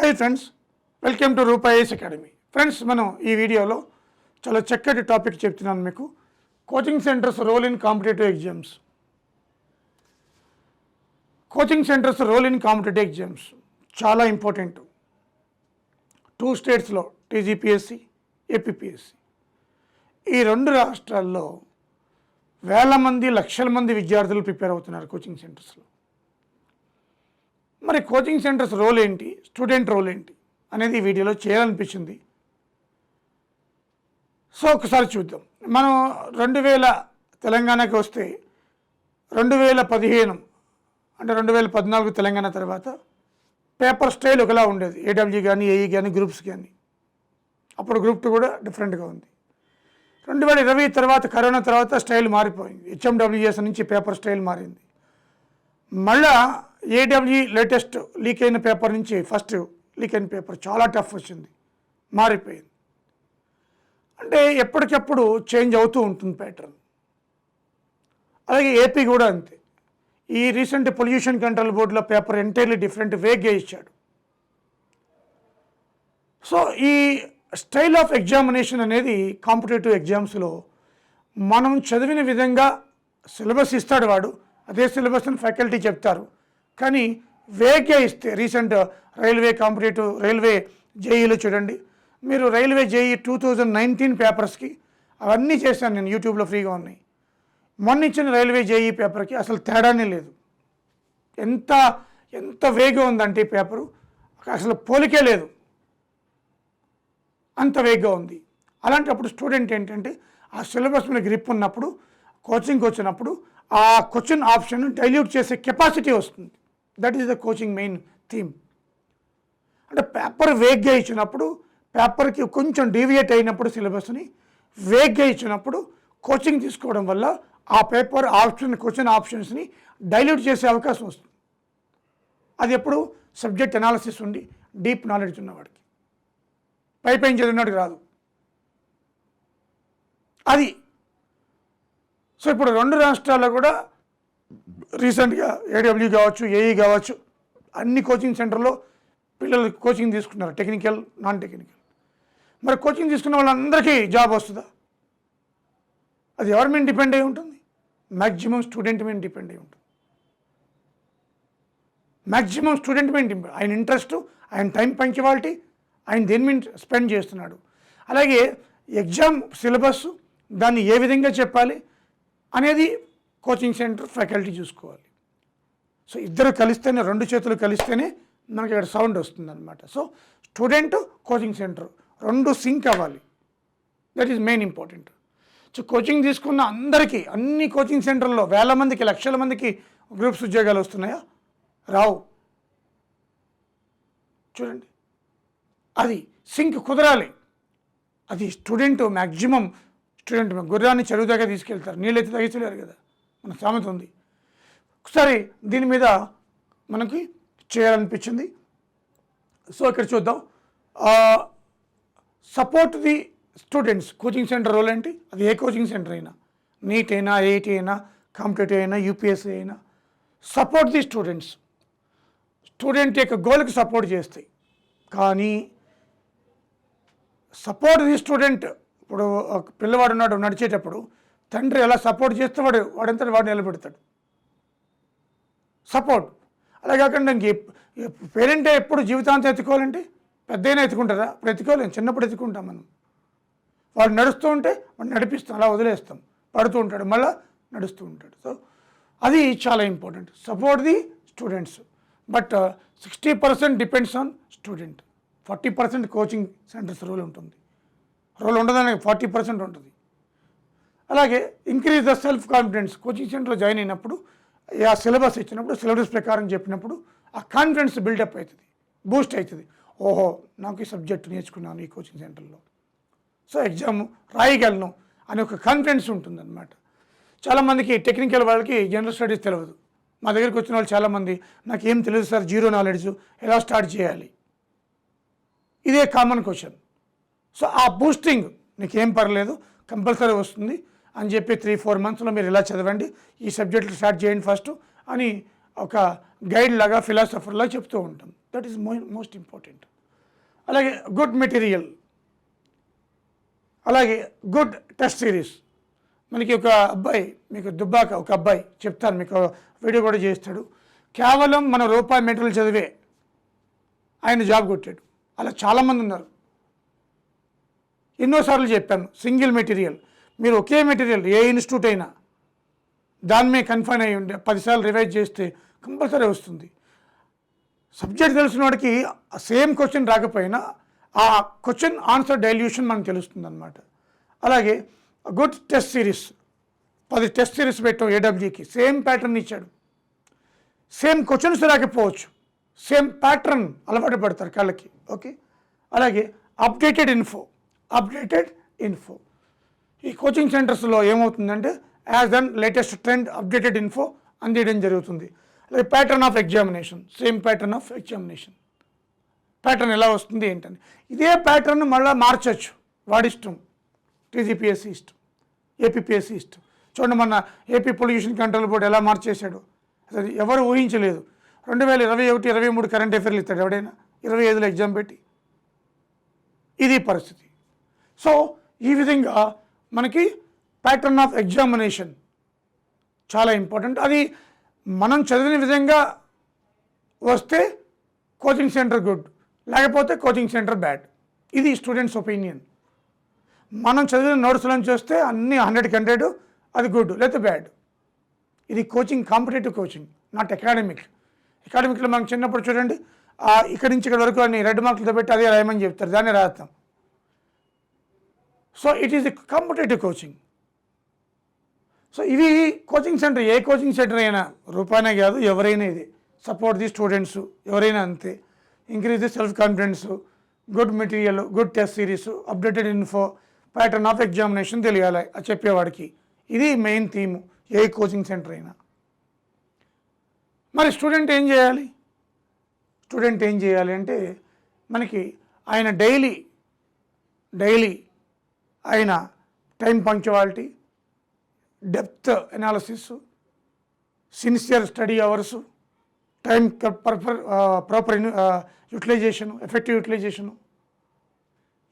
Hi friends, welcome to Rupayes academy. Friends, మనం ఈ వీడియోలో చాలా చక్కటి టాపిక్ చెప్తున్నాను మీకు. Coaching centres role in competitive exams. Coaching centres role in competitive exams చాలా ఇంపార్టెంట్. 2 స్టేట్స్లో టీజీపీఎస్సీ, ఏపీపీఎస్సీ, ఈ 2 రాష్ట్రాల్లో వేల మంది, లక్షల మంది విద్యార్థులు ప్రిపేర్ అవుతున్నారు కోచింగ్ సెంటర్స్లో. మరి కోచింగ్ సెంటర్స్ రోల్ ఏంటి, స్టూడెంట్ రోల్ ఏంటి అనేది ఈ వీడియోలో చేయాలనిపించింది. సో ఒకసారి చూద్దాం. మనం 2000 తెలంగాణకి వస్తే 2015 అంటే 2014 తెలంగాణ తర్వాత పేపర్ స్టైల్ ఒకలా ఉండేది. ఏడబ్ల్యూ కానీ, ఏఈ కానీ, గ్రూప్స్ కానీ. అప్పుడు గ్రూప్ 2 కూడా డిఫరెంట్గా ఉంది. 2020 తర్వాత, కరోనా తర్వాత స్టైల్ మారిపోయింది. హెచ్ఎండబ్ల్యూఎస్ నుంచి పేపర్ స్టైల్ మారింది. మళ్ళా ఏడబ్ల్యూ లేటెస్ట్ లీక్ అయిన పేపర్ నుంచి ఫస్ట్ లీక్ అయిన పేపర్ చాలా టఫ్ వచ్చింది, మారిపోయింది. అంటే ఎప్పటికప్పుడు చేంజ్ అవుతూ ఉంటుంది ప్యాటర్న్. అలాగే ఏపీ కూడా అంతే. ఈ రీసెంట్ పొల్యూషన్ కంట్రోల్ బోర్డులో పేపర్ ఎంటైర్లీ డిఫరెంట్ వేగా ఇచ్చాడు. సో ఈ స్టైల్ ఆఫ్ ఎగ్జామినేషన్ అనేది కాంపిటేటివ్ ఎగ్జామ్స్లో మనం చదివిన విధంగా సిలబస్ ఇస్తాడు వాడు, అదే సిలబస్ని ఫ్యాకల్టీ చెప్తారు. కానీ వేగ్గా ఇస్తే, రీసెంట్ రైల్వే జేఈలో చూడండి మీరు, రైల్వే జేఈ 2019 పేపర్స్కి అవన్నీ చేశాను నేను, యూట్యూబ్లో ఫ్రీగా ఉన్నాయి. మొన్న ఇచ్చిన రైల్వే జేఈ పేపర్కి అసలు తేడానే లేదు. ఎంత వేగ్గా ఉందంటే ఈ పేపరు అసలు పోలికే లేదు, అంత వేగ్గా ఉంది. అలాంటప్పుడు స్టూడెంట్ ఏంటంటే ఆ సిలబస్ మీద గ్రిప్ ఉన్నప్పుడు, కోచింగ్కి వచ్చినప్పుడు ఆ క్వశ్చన్ ఆప్షన్ డైల్యూట్ చేసే కెపాసిటీ వస్తుంది. That is the coaching main theme. అంటే పేపర్ వేగ్గా ఇచ్చినప్పుడు, పేపర్కి కొంచెం డీవియేట్ అయినప్పుడు సిలబస్ని వేగ్గా ఇచ్చినప్పుడు కోచింగ్ తీసుకోవడం వల్ల ఆ పేపర్ క్వశ్చన్ ఆప్షన్స్ని డైల్యూట్ చేసే అవకాశం వస్తుంది. అది ఎప్పుడు సబ్జెక్ట్ అనాలిసిస్ ఉండి డీప్ నాలెడ్జ్ ఉన్నవాడికి, పైపైన చదివినవాడికి రాదు అది. సో ఇప్పుడు 2 రాష్ట్రాల్లో కూడా రీసెంట్గా ఏడబ్ల్యూ కావచ్చు, ఏఈ కావచ్చు, అన్ని కోచింగ్ సెంటర్లో పిల్లలు కోచింగ్ తీసుకున్నారు, టెక్నికల్, నాన్ టెక్నికల్. మరి కోచింగ్ తీసుకున్న వాళ్ళందరికీ జాబ్ వస్తుందా? అది ఎవరి మీద డిపెండ్ అయి ఉంటుంది? మ్యాక్సిమం స్టూడెంట్ మీద డిపెండ్ అయి ఉంటుంది. మ్యాక్సిమం స్టూడెంట్ మీద డిపెండ్, ఆయన ఇంట్రెస్ట్, ఆయన టైం పంక్చువాలిటీ, ఆయన దేని మీద స్పెండ్ చేస్తున్నాడు. అలాగే ఎగ్జామ్ సిలబస్, దాన్ని ఏ విధంగా చెప్పాలి అనేది కోచింగ్ సెంటర్ ఫ్యాకల్టీ చూసుకోవాలి. సో ఇద్దరు కలిస్తేనే, 2 చేతులు కలిస్తేనే మనకి ఇక్కడ సౌండ్ వస్తుంది అనమాట. So student, coaching centre 2 sync అవ్వాలి. That is main important. So coaching తీసుకున్న అందరికీ, అన్ని కోచింగ్ సెంటర్లో వేల మందికి, లక్షల మందికి గ్రూప్స్ ఉద్యోగాలు వస్తున్నాయా? రావు. చూడండి, అది సింక్ కుదరాలి. అది స్టూడెంట్, మ్యాక్సిమం స్టూడెంట్ గుర్రాన్ని చెరువు దాకా తీసుకెళ్తారు, నీళ్ళైతే తగ్గించలేరు కదా, మన సామెత ఉంది. ఒకసారి దీని మీద మనకి చేయాలనిపించింది. సో ఇక్కడ చూద్దాం. Support the students. Coaching centre role ఏంటి? అది ఏ కోచింగ్ సెంటర్ అయినా, నీట్ అయినా, ఐఐటి అయినా, కాంపిటేటివ్ అయినా, యూపీఎస్సీ అయినా, సపోర్ట్ ది స్టూడెంట్స్. స్టూడెంట్ యొక్క గోల్కి సపోర్ట్ చేస్తాయి. కానీ సపోర్ట్ ది స్టూడెంట్, ఇప్పుడు ఒక పిల్లవాడు ఉన్నాడు, నడిచేటప్పుడు తండ్రి ఎలా సపోర్ట్ చేస్తే వాడంతా వాడు నిలబెడతాడు. సపోర్ట్. అలా కాకుండా పేరెంటే ఎప్పుడు జీవితాంతం ఎత్తుకోవాలంటే పెద్దయినా ఎత్తుకుంటారా? ఇప్పుడు ఎత్తుకోలేము, చిన్నప్పుడు ఎత్తుకుంటాం మనం. వాడు నడుస్తూ ఉంటే వాడు నడిపిస్తాం, అలా వదిలేస్తాం, పడుతూ ఉంటాడు, మళ్ళీ నడుస్తూ ఉంటాడు. సో అది చాలా important. Support the students. But 60% depends on student, 40% coaching centres role ఉంటుంది. రోల్ ఉండదని 40% ఉంటుంది. అలాగే increase the self confidence. Coaching సెంటర్లో జాయిన్ అయినప్పుడు, ఆ సిలబస్ ఇచ్చినప్పుడు, సిలబస్ ప్రకారం చెప్పినప్పుడు ఆ కాన్ఫిడెన్స్ బిల్డప్ అవుతుంది, బూస్ట్ అవుతుంది. ఓహో, నాకు ఈ సబ్జెక్ట్ నేర్చుకున్నాను ఈ కోచింగ్ సెంటర్లో, సో ఎగ్జామ్ రాయగలను అనే ఒక కాన్ఫిడెన్స్ ఉంటుందన్నమాట. చాలామందికి టెక్నికల్ వాళ్ళకి జనరల్ స్టడీస్ తెలియదు. మా దగ్గరికి వచ్చిన వాళ్ళు చాలామంది, నాకేం తెలియదు సార్, జీరో నాలెడ్జ్, ఎలా స్టార్ట్ చేయాలి? ఇదే కామన్ క్వశ్చన్. సో ఆ బూస్టింగ్, నీకేం పర్లేదు, కంపల్సరీ వస్తుంది అని చెప్పి 3-4 మంత్స్లో మీరు ఇలా చదవండి, ఈ సబ్జెక్టులు స్టార్ట్ చేయండి ఫస్ట్ అని ఒక గైడ్ లాగా, ఫిలాసఫర్ లాగా చెప్తూ ఉంటాం. That is most important. అలాగే గుడ్ మెటీరియల్, అలాగే గుడ్ టెస్ట్ సిరీస్. మనకి ఒక అబ్బాయి, మీకు దుబ్బాక ఒక అబ్బాయి చెప్తాను, మీకు వీడియో కూడా చేస్తాడు. కేవలం మన రూపాయి మెటీరియల్ చదివే ఆయన జాబ్ కొట్టాడు. అలా చాలామంది ఉన్నారు. ఎన్నోసార్లు చెప్పాను, సింగిల్ మెటీరియల్, మీరు ఒకే మెటీరియల్ ఏ ఇన్స్టిట్యూట్ అయినా దాని మీద కన్ఫైన్ అయ్యి ఉండే 10 సార్లు రివైజ్ చేస్తే కంపల్సరీ వస్తుంది. సబ్జెక్ట్ తెలిసిన వాడికి సేమ్ క్వశ్చన్ రాకపోయినా ఆ క్వశ్చన్ ఆన్సర్ డైల్యూషన్ మనకు తెలుస్తుంది అన్నమాట. అలాగే good test series, 10 test series పెట్టాం ఏడబ్ల్యూకి, సేమ్ ప్యాటర్న్ ఇచ్చాడు. సేమ్ క్వశ్చన్స్ రాకపోవచ్చు, సేమ్ ప్యాటర్న్ అలవాటు పడతారు కళ్ళకి. ఓకే, అలాగే అప్డేటెడ్ ఇన్ఫో. ఈ కోచింగ్ సెంటర్స్లో ఏమవుతుందంటే as than latest trend updated info అందించడం జరుగుతుంది. అలాగే pattern of examination, same pattern of examination, pattern ఎలా వస్తుంది ఏంటని. ఇదే ప్యాటర్న్ మళ్ళీ మార్చచ్చు, వాడిష్టం. టీజీపీఎస్సీ ఇష్టం, ఏపీపీఎస్సీ ఇష్టం. చూడండి, మొన్న ఏపీ పొల్యూషన్ కంట్రోల్ బోర్డు ఎలా మార్చేశాడు, అసలు ఎవరు ఊహించలేదు. 2021, 23 కరెంట్ అఫైర్లు ఇస్తాడు ఎవడైనా? 25లో ఎగ్జామ్ పెట్టి. ఇది పరిస్థితి. సో ఈ విధంగా మనకి ప్యాటర్న్ ఆఫ్ ఎగ్జామినేషన్ చాలా ఇంపార్టెంట్. అది మనం చదివిన విధంగా వస్తే కోచింగ్ సెంటర్ గుడ్, లేకపోతే కోచింగ్ సెంటర్ బ్యాడ్. ఇది స్టూడెంట్స్ ఒపీనియన్. మనం చదివిన నోట్స్లను చూస్తే అన్నీ 100కి 100 అది గుడ్, లేకపోతే బ్యాడ్. ఇది coaching, competitive coaching, not academic. అకాడమిక్లో మనం చిన్నప్పుడు చూడండి, ఇక్కడి నుంచి ఇక్కడ వరకు అన్ని రెడ్ మార్కులతో పెట్టి అదే రాయమని చెప్తారు, దాన్ని రాస్తాం. So it is a competitive coaching. So ఇవి కోచింగ్ సెంటర్, ఏ కోచింగ్ సెంటర్ అయినా రూపాయనే కాదు, ఎవరైనా ఇది సపోర్ట్ ది స్టూడెంట్స్, ఎవరైనా అంతే. Increase the self confidence, good material, good test series, updated info, pattern of examination తెలియాలి అది చెప్పేవాడికి. ఇది మెయిన్ థీము ఏ కోచింగ్ సెంటర్ అయినా. మరి స్టూడెంట్ ఏం చేయాలి అంటే మనకి ఆయన డైలీ ఆయన time punctuality, depth analysis, sincere study hours, time proper utilisation, effective utilisation,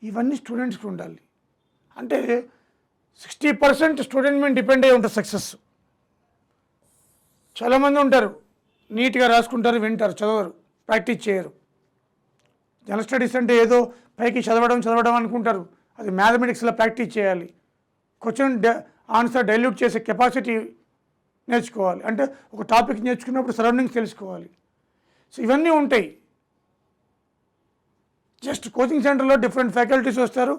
ఇవన్నీ స్టూడెంట్స్కి ఉండాలి. అంటే 60% స్టూడెంట్ మీద డిపెండ్ అయ్యి ఉంటుంది సక్సెస్. చాలామంది ఉంటారు, నీట్గా రాసుకుంటారు, వింటారు, చదవరు, ప్రాక్టీస్ చేయరు. జనరల్ స్టడీస్ అంటే ఏదో పైకి చదవడం అనుకుంటారు. అది మ్యాథమెటిక్స్లో ప్రాక్టీస్ చేయాలి. క్వశ్చన్ ఆన్సర్ డైల్యూట్ చేసే కెపాసిటీ నేర్చుకోవాలి. అంటే ఒక టాపిక్ నేర్చుకున్నప్పుడు సరౌండింగ్స్ తెలుసుకోవాలి. సో ఇవన్నీ ఉంటాయి. జస్ట్ కోచింగ్ సెంటర్లో డిఫరెంట్ ఫ్యాకల్టీస్ వస్తారు,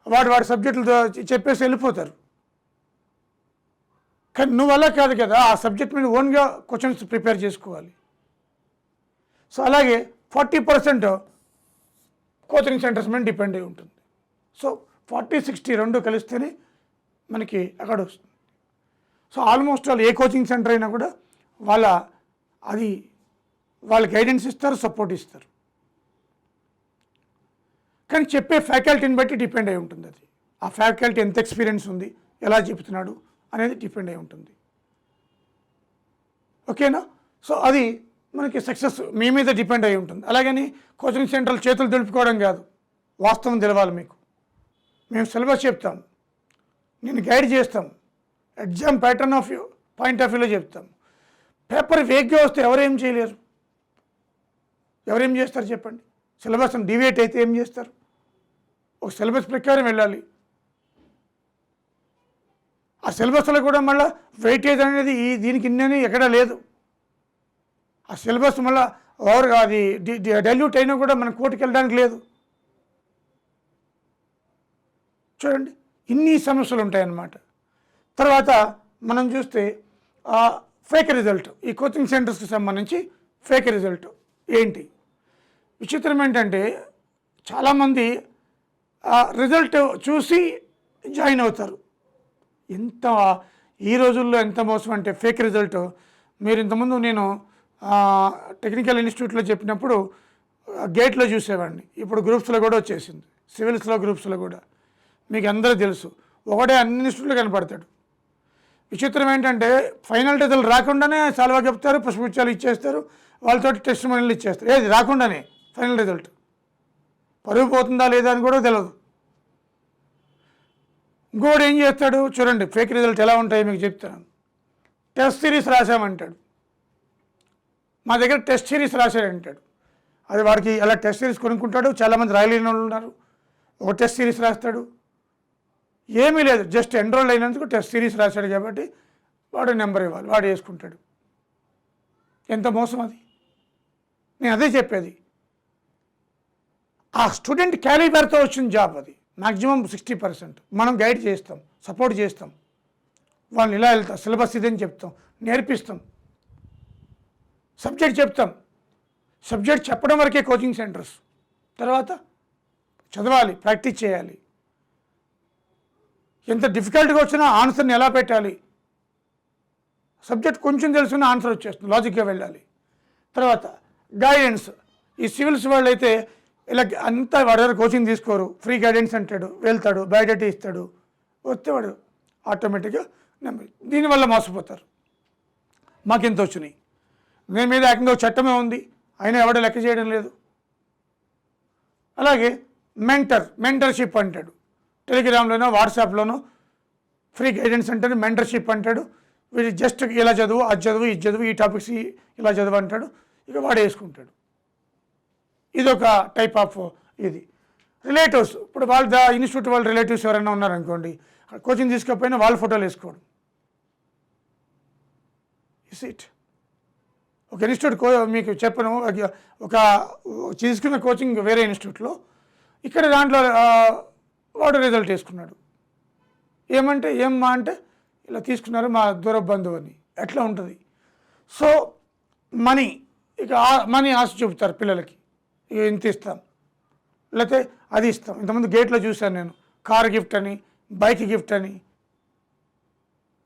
వాడి సబ్జెక్టులతో చెప్పేసి వెళ్ళిపోతారు. కానీ నువ్వు అలా కాదు కదా, ఆ సబ్జెక్ట్ మీద ఓన్గా క్వశ్చన్స్ ప్రిపేర్ చేసుకోవాలి. సో అలాగే 40% కోచింగ్ సెంటర్స్ మీద డిపెండ్ అయి ఉంటుంది. సో 40-60 రెండు కలిస్తేనే మనకి అక్కడ వస్తుంది. సో ఆల్మోస్ట్ వాళ్ళు ఏ కోచింగ్ సెంటర్ అయినా కూడా వాళ్ళ గైడెన్స్ ఇస్తారు, సపోర్ట్ ఇస్తారు. కానీ చెప్పే ఫ్యాకల్టీని బట్టి డిపెండ్ అయి ఉంటుంది. అది ఆ ఫ్యాకల్టీ ఎంత ఎక్స్పీరియన్స్ ఉంది, ఎలా చెబుతున్నాడు అనేది డిపెండ్ అయి ఉంటుంది. ఓకేనా? సో అది మనకి సక్సెస్ మీ మీద డిపెండ్ అయి ఉంటుంది. అలాగని కోచింగ్ సెంటర్లు చేతులు దులుపుకోవడం కాదు, వాస్తవం తెలవాలి మీకు. మేము సిలబస్ చెప్తాం, నేను గైడ్ చేస్తాం, exam pattern of point of వ్యూలో చెప్తాం. పేపర్ వేగ్గా వస్తే ఎవరేం చేయలేరు. ఎవరేం చేస్తారు చెప్పండి? సిలబస్ డివియేట్ అయితే ఏం చేస్తారు? ఒక సిలబస్ ప్రకారం వెళ్ళాలి. ఆ సిలబస్లో కూడా మళ్ళీ వెయిటేజ్ అనేది దీనికి ఇన్నని ఎక్కడా లేదు. ఆ సిలబస్ మళ్ళీ ఓవర్గా అది డైల్యూట్ అయినా కూడా మన కోర్టుకి వెళ్ళడానికి లేదు. చూడండి, ఇన్ని సమస్యలు ఉంటాయన్నమాట. తర్వాత మనం చూస్తే ఫేక్ రిజల్ట్, ఈ కోచింగ్ సెంటర్స్కి సంబంధించి ఫేక్ రిజల్ట్ ఏంటి? విచిత్రం ఏంటంటే చాలామంది రిజల్ట్ చూసి జాయిన్ అవుతారు. ఈ రోజుల్లో ఎంత మోసం అంటే ఫేక్ రిజల్ట్. మీరు ఇంతకుముందు నేను టెక్నికల్ ఇన్స్టిట్యూట్లో చెప్పినప్పుడు గేట్లో చూసేవాడిని, ఇప్పుడు గ్రూప్స్లో కూడా వచ్చేసింది, సివిల్స్లో గ్రూప్స్లో కూడా. మీకు అందరూ తెలుసు, ఒకటే అన్ని ఇన్స్టిట్యూట్లో కనపడతాడు. విచిత్రం ఏంటంటే ఫైనల్ రిజల్ట్ రాకుండానే సాల్వా చెప్తారు, పుష్పగుచ్చాలు ఇచ్చేస్తారు, వాళ్ళతో టెస్ట్ మనీలు ఇచ్చేస్తారు. ఏది రాకుండానే ఫైనల్ రిజల్ట్. పరుగు పోతుందా లేదా అని కూడా తెలియదు. ఇంకోటి ఏం చేస్తాడు చూడండి, ఫేక్ రిజల్ట్ ఎలా ఉంటాయో మీకు చెప్తాను. టెస్ట్ సిరీస్ రాసామంటాడు, మా దగ్గర టెస్ట్ సిరీస్ రాశాడంటాడు. అది వాడికి అలా టెస్ట్ సిరీస్ కొనుక్కుంటాడు. చాలామంది రాయలేని వాళ్ళు ఉన్నారు. ఒక టెస్ట్ సిరీస్ రాస్తాడు, ఏమీ లేదు, జస్ట్ ఎన్రోల్ అయినందుకు టెస్ట్ సిరీస్ రాశాడు కాబట్టి వాడు నెంబర్ ఇవ్వాలి, వాడు వేసుకుంటాడు. ఎంత మోసం అది. నేను అదే చెప్పేది, ఆ స్టూడెంట్ క్యాలిబర్తో వచ్చిన జాబ్ అది. మ్యాక్సిమం 60% మనం గైడ్ చేస్తాం, సపోర్ట్ చేస్తాం, వాళ్ళని ఇలా వెళ్తాం, సిలబస్ ఇదని చెప్తాం, నేర్పిస్తాం, సబ్జెక్ట్ చెప్తాం. సబ్జెక్ట్ చెప్పడం వరకే కోచింగ్ సెంటర్స్. తర్వాత చదవాలి, ప్రాక్టీస్ చేయాలి, ఎంత డిఫికల్ట్గా వచ్చినా ఆన్సర్ని ఎలా పెట్టాలి, సబ్జెక్ట్ కొంచెం తెలుసుకున్న ఆన్సర్ వచ్చేస్తుంది, లాజిక్గా వెళ్ళాలి. తర్వాత గైడెన్స్. ఈ సివిల్స్ వాళ్ళు అయితే ఇలా అంతా వాడి దగ్గర కోచింగ్ తీసుకోరు, ఫ్రీ గైడెన్స్ అంటాడు, వెళ్తాడు, బయోడేటా ఇస్తాడు, వస్తే వాడు ఆటోమేటిక్గా దీనివల్ల మోసపోతారు. మాకెంత వచ్చినాయి, నేను మీద ఏకంగా చట్టమే ఉంది, అయినా ఎవడో లెక్క చేయడం లేదు. అలాగే మెంటర్షిప్ అంటాడు, టెలిగ్రామ్లోనో వాట్సాప్లోనో ఫ్రీ గైడెన్స్ అంటాడు, మెంటర్షిప్ అంటాడు. వీడు జస్ట్ ఇలా చదువు, అది చదువు, ఇది చదువు, ఈ టాపిక్స్ ఇలా చదువు అంటాడు, ఇక వాడు వేసుకుంటాడు. ఇదొక టైప్ ఆఫ్ ఇది. రిలేటివ్స్, ఇప్పుడు వాళ్ళ ఇన్స్టిట్యూట్ వాళ్ళ రిలేటివ్స్ ఎవరైనా ఉన్నారనుకోండి, కోచింగ్ తీసుకోకపోయినా వాళ్ళ ఫోటోలు వేసుకోవడం. Is it. ఒక ఇన్స్టిట్యూట్ మీకు చెప్పను, ఒక తీసుకున్న కోచింగ్ వేరే ఇన్స్టిట్యూట్లో, ఇక్కడ దాంట్లో వాడు రిజల్ట్ వేసుకున్నాడు. ఏమంటే ఏమ్మా అంటే ఇలా తీసుకున్నారు మా దూర బంధువు అని. ఎట్లా ఉంటుంది? సో మనీ, ఇక మనీ ఆశ చూపుతారు పిల్లలకి, ఇక ఇంత ఇస్తాం, లేకపోతే అది ఇస్తాం. ఇంతకుముందు గేట్లో చూశాను నేను, కార్ గిఫ్ట్ అని, బైక్ గిఫ్ట్ అని,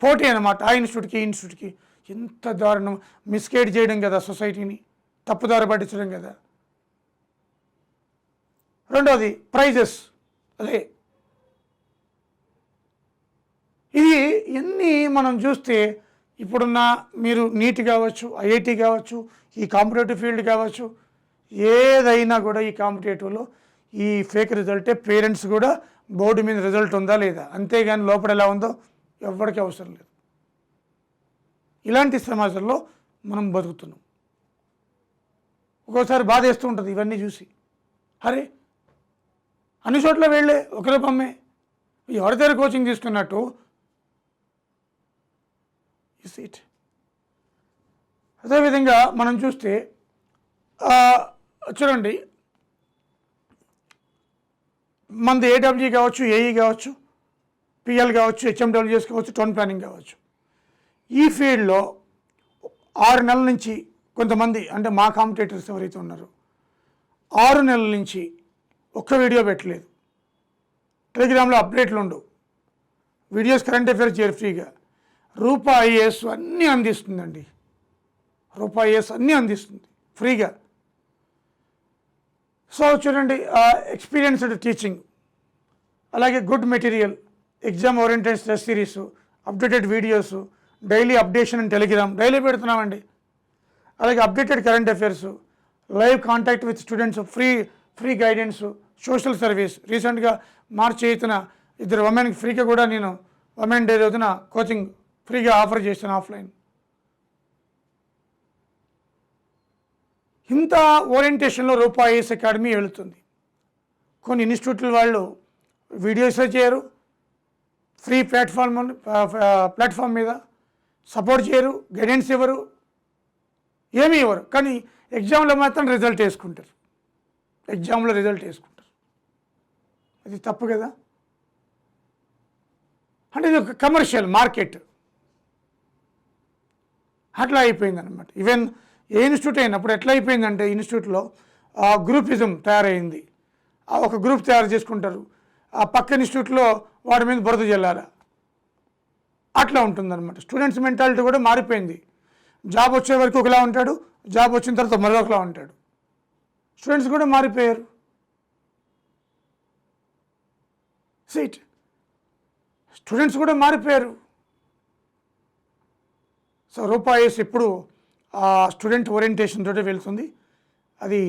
పోటీ అనమాట. ఆ ఇన్స్టిట్యూట్కి ఈ ఇన్స్టిట్యూట్కి. ఎంత దారుణం, మిస్గైడ్ చేయడం కదా సొసైటీని, తప్పుదారి పట్టించడం కదా. రెండోది ప్రైజెస్. అదే ఇది ఎన్ని మనం చూస్తే ఇప్పుడున్న మీరు నీట్ కావచ్చు, ఐఐటి కావచ్చు, ఈ కాంపిటేటివ్ ఫీల్డ్ కావచ్చు, ఏదైనా కూడా ఈ కాంపిటేటివ్లో ఈ ఫేక్ రిజల్టే. పేరెంట్స్ కూడా బోర్డు మీద రిజల్ట్ ఉందా లేదా, అంతేగాని లోపల ఎలా ఉందో ఎవరికి అవసరం లేదు. ఇలాంటి సమాజంలో మనం బతుకుతున్నాం. ఒక్కోసారి బాధ వేస్తూ ఉంటుంది ఇవన్నీ చూసి. అరే అన్ని చోట్ల వెళ్ళే ఒకరే బొమ్మే, ఎవరి దగ్గర కోచింగ్ తీసుకున్నట్టు. Is it. అదేవిధంగా మనం చూస్తే చూడండి, మనది ఏడబ్ల్యూ కావచ్చు, ఏఈ కావచ్చు, పిఎల్ కావచ్చు, హెచ్ఎండబ్ల్యూఎస్ కావచ్చు, టౌన్ ప్లానింగ్ కావచ్చు. ఈ ఫీల్డ్లో 6 నెలల నుంచి కొంతమంది, అంటే మా కాంపిటేటర్స్ ఎవరైతే ఉన్నారో 6 నెలల నుంచి ఒక్క వీడియో పెట్టలేదు. టెలిగ్రామ్లో అప్డేట్లు ఉండవు, వీడియోస్ కరెంట్ అఫైర్స్ చేయరు ఫ్రీగా. రూపాయిఎస్ అన్నీ అందిస్తుందండి, రూపాయిఎస్ అన్నీ అందిస్తుంది ఫ్రీగా. సో చూడండి, ఎక్స్పీరియన్స్డ్ టీచింగ్, అలాగే good material, exam oriented stress series, updated videos, daily updation in Telegram, daily పెడుతున్నామండి. అలాగే updated current affairs, live contact with students, free guidance, social service. రీసెంట్గా మార్చి 8న 2 ఉమెన్కి ఫ్రీగా కూడా నేను ఉమెన్ డే రోజున కోచింగ్ ఫ్రీగా ఆఫర్ చేస్తాను ఆఫ్లైన్. ఇంత ఓరియంటేషన్లో రూపాయిఎస్ అకాడమీ వెళుతుంది. కొన్ని ఇన్స్టిట్యూట్ల వాళ్ళు వీడియోసే చేయరు, ఫ్రీ ప్లాట్ఫామ్ మీద సపోర్ట్ చేయరు, గైడెన్స్ ఇవ్వరు, ఏమీ ఇవ్వరు. కానీ ఎగ్జామ్లో మాత్రం రిజల్ట్ వేసుకుంటారు, ఎగ్జామ్లో రిజల్ట్ వేసుకుంటారు. అది తప్పు కదా. అంటే ఇది ఒక కమర్షియల్ మార్కెట్ అట్లా అయిపోయిందనమాట. ఈవెన్ ఏ ఇన్స్టిట్యూట్ అయినప్పుడు ఎట్లా అయిపోయిందంటే, ఇన్స్టిట్యూట్లో గ్రూపిజం తయారైంది. ఒక గ్రూప్ తయారు చేసుకుంటారు, ఆ పక్క ఇన్స్టిట్యూట్లో వాడి మీద బురద జల్లాల, అట్లా ఉంటుందన్నమాట. స్టూడెంట్స్ మెంటాలిటీ కూడా మారిపోయింది. జాబ్ వచ్చే వరకు ఒకలా ఉంటాడు, జాబ్ వచ్చిన తర్వాత మరొకలా ఉంటాడు. స్టూడెంట్స్ కూడా మారిపోయారు. సీట్ స్టూడెంట్స్ కూడా మారిపోయారు. సో రూపాయిఎస్ ఎప్పుడు స్టూడెంట్ ఓరియంటేషన్ తోటే వెళ్తుంది. అది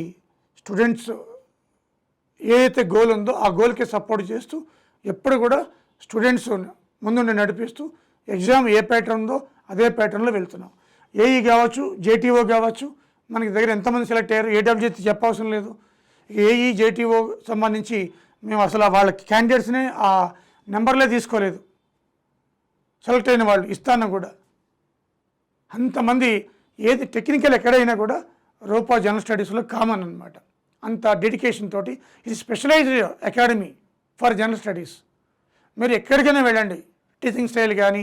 స్టూడెంట్స్ ఏదైతే గోల్ ఉందో ఆ గోల్కి సపోర్ట్ చేస్తూ ఎప్పుడు కూడా స్టూడెంట్స్ ముందుండి నడిపిస్తూ ఎగ్జామ్ ఏ ప్యాటర్న్ ఉందో అదే ప్యాటర్న్లో వెళ్తున్నాం. ఏఈ కావచ్చు, జేటీఓ కావచ్చు, మనకి దగ్గర ఎంతమంది సెలెక్ట్ అయ్యారు ఏడబ్ల్యూజీ చెప్పవసరం లేదు. ఏఈ జేటీఓ సంబంధించి మేము అసలు వాళ్ళ క్యాండిడేట్స్ని ఆ నెంబర్లే తీసుకోలేదు. సెలెక్ట్ అయిన వాళ్ళు ఇస్తాను కూడా అంతమంది. ఏది టెక్నికల్ ఎక్కడైనా కూడా రూపా జనరల్ స్టడీస్లో కామన్ అనమాట. అంత డెడికేషన్ తోటి ఇది specialised academy for general studies. మీరు ఎక్కడికైనా వెళ్ళండి, టీచింగ్ స్టైల్ కానీ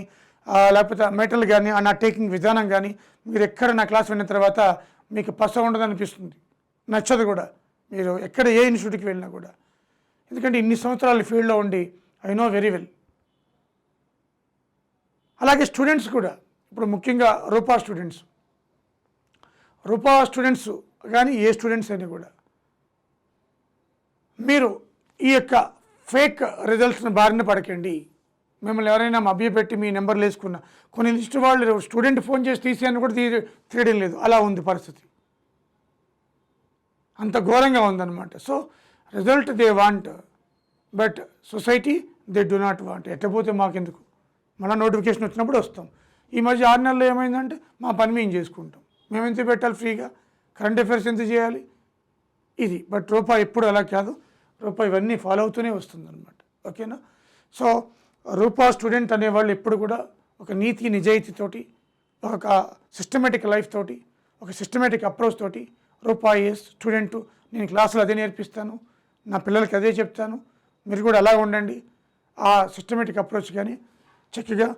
లేకపోతే మెటల్ కానీ నా టేకింగ్ విధానం కానీ మీరు ఎక్కడ నా క్లాస్ విన్న తర్వాత మీకు పస ఉండదు అనిపిస్తుంది, నచ్చదు కూడా. మీరు ఎక్కడ ఏ ఇన్స్టిట్యూట్కి వెళ్ళినా కూడా, ఎందుకంటే ఇన్ని సంవత్సరాలు ఫీల్డ్లో ఉండి ఐ నో వెరీ వెల్. అలాగే స్టూడెంట్స్ కూడా ఇప్పుడు ముఖ్యంగా రూపా స్టూడెంట్స్ కానీ ఏ స్టూడెంట్స్ అయినా కూడా మీరు ఈ యొక్క ఫేక్ రిజల్ట్స్ని బారిన పడకండి. మిమ్మల్ని ఎవరైనా మభ్యపెట్టి మీ నెంబర్లు వేసుకున్న కొన్ని లిస్ట్ వాళ్ళు స్టూడెంట్ ఫోన్ చేసి తీసేయని కూడా తీయడం లేదు, అలా ఉంది పరిస్థితి. అంత ఘోరంగా ఉందన్నమాట. So result they want, but society they do not want. ఎట్టపోతే మాకెందుకు, మళ్ళీ నోటిఫికేషన్ వచ్చినప్పుడు వస్తాం. ఈ మధ్య 6 నెలల్లో ఏమైందంటే మా పని మేము చేసుకుంటాం, మేము ఎంత పెట్టాలి ఫ్రీగా, కరెంట్ అఫైర్స్ ఎంత చేయాలి ఇది. బట్ రూపా ఎప్పుడు అలా కాదు, రూపా ఇవన్నీ ఫాలో అవుతూనే వస్తుందన్నమాట. ఓకేనా. సో రూపా స్టూడెంట్ అనేవాళ్ళు ఎప్పుడు కూడా ఒక నీతి నిజాయితీతోటి, ఒక సిస్టమేటిక్ లైఫ్ తోటి, ఒక సిస్టమేటిక్ అప్రోచ్ తోటి రూపా ఐఏఎస్ స్టూడెంట్, నేను క్లాసులు అదే నేర్పిస్తాను, నా పిల్లలకి అదే చెప్తాను, మీరు కూడా అలా ఉండండి. ఆ సిస్టమేటిక్ అప్రోచ్ కానీ చక్కగా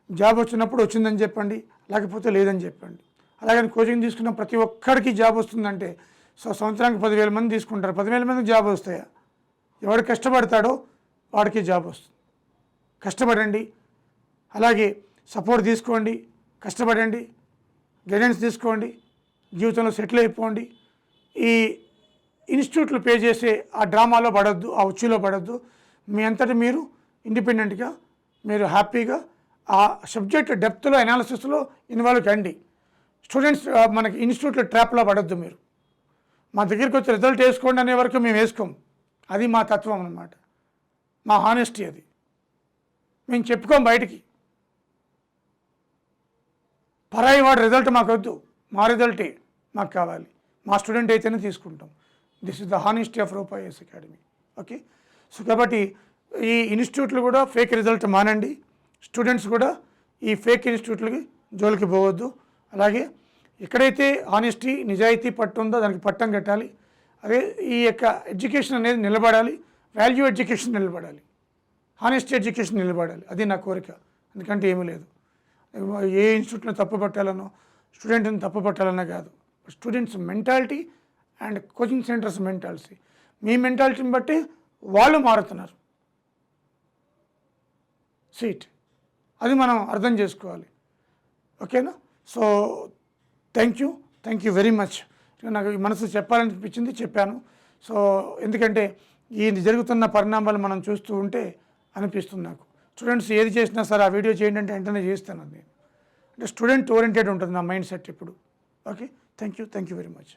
జాబ్ వచ్చినప్పుడు వచ్చిందని చెప్పండి, లేకపోతే లేదని చెప్పండి. అలాగని కోచింగ్ తీసుకున్న ప్రతి ఒక్కడికి జాబ్ వస్తుందంటే సంవత్సరానికి 10,000 మంది తీసుకుంటారు, 10,000 మందికి జాబ్ వస్తాయా? ఎవడు కష్టపడతాడో వాడికి జాబ్ వస్తుంది. కష్టపడండి, అలాగే సపోర్ట్ తీసుకోండి, కష్టపడండి, గైడెన్స్ తీసుకోండి, జీవితంలో సెటిల్ అయిపోండి. ఈ ఇన్స్టిట్యూట్లు పే చేసే ఆ డ్రామాలో పడద్దు, ఆ ఉచ్చులో పడద్దు. మీ అంతటి మీరు ఇండిపెండెంట్గా మీరు హ్యాపీగా ఆ సబ్జెక్ట్ డెప్త్లో అనాలిసిస్లో ఇన్వాల్వ్ కండి. స్టూడెంట్స్ మనకి ఇన్స్టిట్యూట్లో ట్రాప్లో పడద్దు. మీరు మా దగ్గరికి వచ్చి రిజల్ట్ వేసుకోండి అనే వరకు మేము వేసుకోం. అది మా తత్వం అన్నమాట, మా హానెస్టీ. అది మేము చెప్పుకోం బయటికి. పరాయి వాడి రిజల్ట్ మాకు వద్దు, మా రిజల్టే మాకు కావాలి, మా స్టూడెంట్ అయితేనే తీసుకుంటాం. This is the honesty of Roopa IAS academy. Okay. So కాబట్టి ఈ ఇన్స్టిట్యూట్లు కూడా ఫేక్ రిజల్ట్ మానండి, స్టూడెంట్స్ కూడా ఈ ఫేక్ ఇన్స్టిట్యూట్లకి జోలికి పోవద్దు. అలాగే ఎక్కడైతే హానెస్టీ నిజాయితీ పట్టు ఉందో దానికి పట్టం కట్టాలి. అదే ఈ యొక్క ఎడ్యుకేషన్ అనేది నిలబడాలి, వాల్యూ ఎడ్యుకేషన్ నిలబడాలి, హానెస్టీ ఎడ్యుకేషన్ నిలబడాలి. అది నా కోరిక. ఎందుకంటే ఏమీ లేదు, ఏ ఇన్స్టిట్యూట్ని తప్పు పట్టాలనో స్టూడెంట్ని తప్పు పట్టాలనో కాదు. Students mentality and coaching centres mentality, మీ మెంటాలిటీని బట్టి వాళ్ళు మారుతున్నారు. సీట్ అది మనం అర్థం చేసుకోవాలి. ఓకేనా. So thank you very much. నాకు ఈ మనసు చెప్పాలనిపించింది, చెప్పాను. సో ఎందుకంటే ఈ జరుగుతున్న పరిణామాలు మనం చూస్తూ ఉంటే అనిపిస్తుంది నాకు, స్టూడెంట్స్ ఏది చేసినా సరే ఆ వీడియో చేయండి అంటే వెంటనే చేస్తాను నేను. అంటే స్టూడెంట్ ఓరియంటెడ్ ఉంటుంది నా మైండ్ సెట్ ఇప్పుడు. Okay. Thank you very much.